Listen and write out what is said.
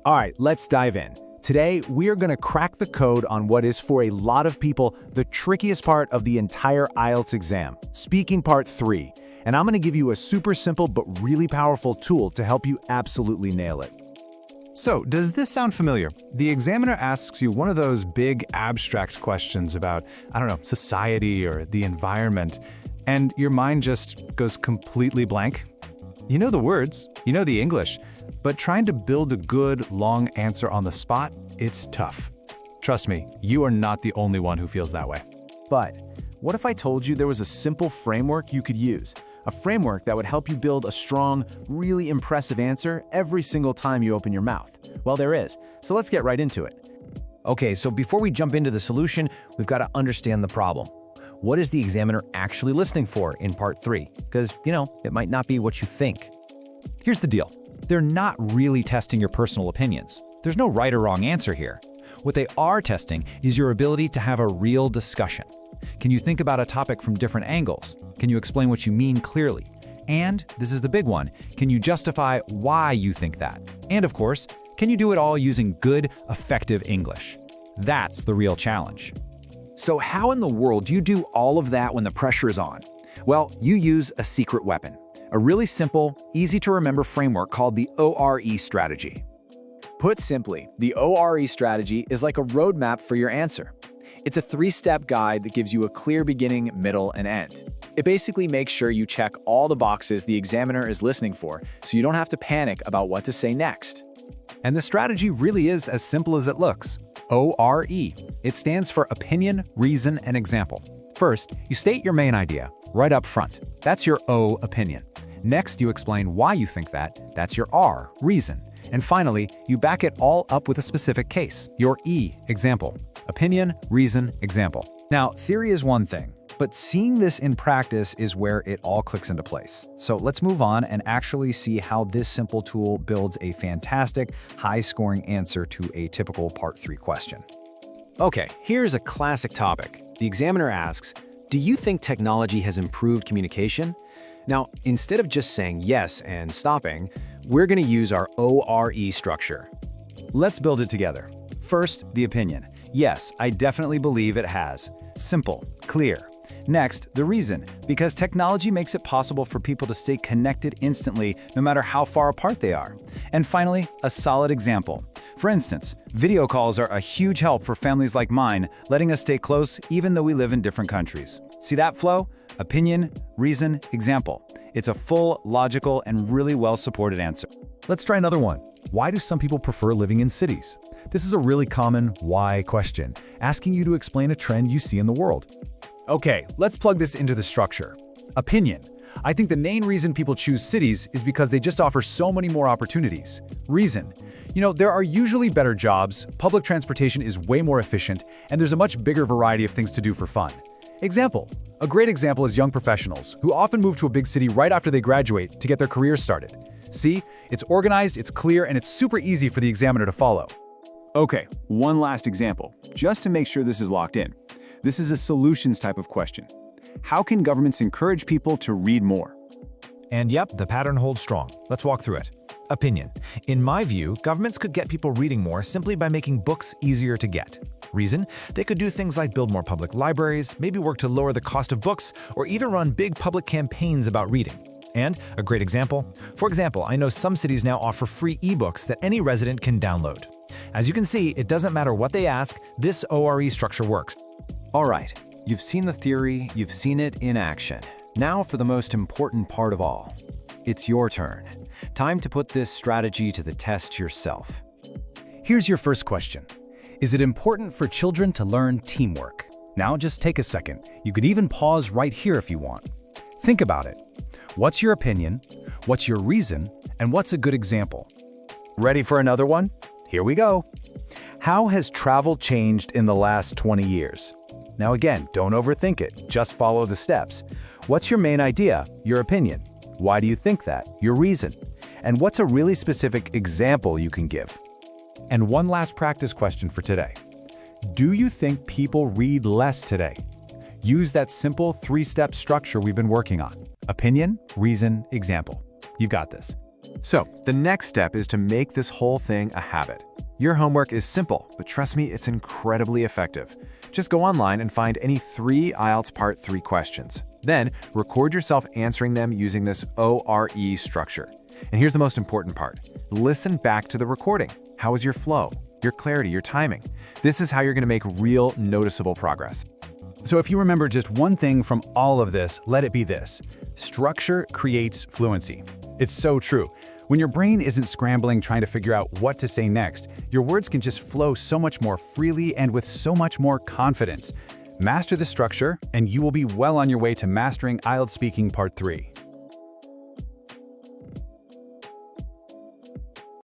All right, let's dive in. Today, we are going to crack the code on what is, for a lot of people, the trickiest part of the entire IELTS exam, Speaking Part 3. And I'm going to give you a super simple but really powerful tool to help you absolutely nail it. So, does this sound familiar? The examiner asks you one of those big abstract questions about, society or the environment, and your mind just goes completely blank? You know the words, you know the English, but trying to build a good, long answer on the spot, it's tough. Trust me, you are not the only one who feels that way. But what if I told you there was a simple framework you could use? A framework that would help you build a strong, really impressive answer every single time you open your mouth. Well, there is. So let's get right into it. Okay, so before we jump into the solution, we've got to understand the problem. What is the examiner actually listening for in Part 3? Because, it might not be what you think. Here's the deal. They're not really testing your personal opinions. There's no right or wrong answer here. What they are testing is your ability to have a real discussion. Can you think about a topic from different angles? Can you explain what you mean clearly? And, this is the big one, can you justify why you think that? And of course, can you do it all using good, effective English? That's the real challenge. So how in the world do you do all of that when the pressure is on? Well, you use a secret weapon, a really simple, easy-to-remember framework called the ORE strategy. Put simply, the ORE strategy is like a roadmap for your answer. It's a three-step guide that gives you a clear beginning, middle, and end. It basically makes sure you check all the boxes the examiner is listening for, so you don't have to panic about what to say next. And the strategy really is as simple as it looks. ORE. It stands for opinion, reason, and example. First, you state your main idea, right up front. That's your O, opinion. Next, you explain why you think that. That's your R, reason. And finally, you back it all up with a specific case, your E, example. Opinion, reason, example. Now, theory is one thing, but seeing this in practice is where it all clicks into place. So let's move on and actually see how this simple tool builds a fantastic, high-scoring answer to a typical Part 3 question. Okay, here's a classic topic. The examiner asks, do you think technology has improved communication? Now, instead of just saying yes and stopping, we're going to use our ORE structure. Let's build it together. First, the opinion. Yes, I definitely believe it has. Simple, clear. Next, the reason, because technology makes it possible for people to stay connected instantly no matter how far apart they are. And finally, a solid example. For instance, video calls are a huge help for families like mine, letting us stay close even though we live in different countries. See that flow? Opinion, reason, example. It's a full, logical, and really well-supported answer. Let's try another one. Why do some people prefer living in cities? This is a really common why question, asking you to explain a trend you see in the world. Okay, let's plug this into the structure. Opinion. I think the main reason people choose cities is because they just offer so many more opportunities. Reason. There are usually better jobs, public transportation is way more efficient, and there's a much bigger variety of things to do for fun. Example. A great example is young professionals, who often move to a big city right after they graduate to get their careers started. See? It's organized, it's clear, and it's super easy for the examiner to follow. Okay, one last example, just to make sure this is locked in. This is a solutions type of question. How can governments encourage people to read more? And yep, the pattern holds strong. Let's walk through it. Opinion. In my view, governments could get people reading more simply by making books easier to get. Reason? They could do things like build more public libraries, maybe work to lower the cost of books, or even run big public campaigns about reading. And a great example? For example, I know some cities now offer free ebooks that any resident can download. As you can see, it doesn't matter what they ask, this ORE structure works. All right, you've seen the theory, you've seen it in action. Now for the most important part of all. It's your turn. Time to put this strategy to the test yourself. Here's your first question. Is it important for children to learn teamwork? Now just take a second. You could even pause right here if you want. Think about it. What's your opinion? What's your reason? And what's a good example? Ready for another one? Here we go. How has travel changed in the last 20 years? Now again, don't overthink it. Just follow the steps. What's your main idea? Your opinion. Why do you think that? Your reason. And what's a really specific example you can give? And one last practice question for today. Do you think people read less today? Use that simple three-step structure we've been working on. Opinion, reason, example. You've got this. So, the next step is to make this whole thing a habit. Your homework is simple, but trust me, it's incredibly effective. Just go online and find any 3 IELTS Part 3 questions. Then, record yourself answering them using this ORE structure. And here's the most important part. Listen back to the recording. How is your flow, your clarity, your timing? This is how you're going to make real, noticeable progress. So if you remember just one thing from all of this, let it be this. Structure creates fluency. It's so true. When your brain isn't scrambling trying to figure out what to say next, your words can just flow so much more freely and with so much more confidence. Master the structure, and you will be well on your way to mastering IELTS Speaking Part 3.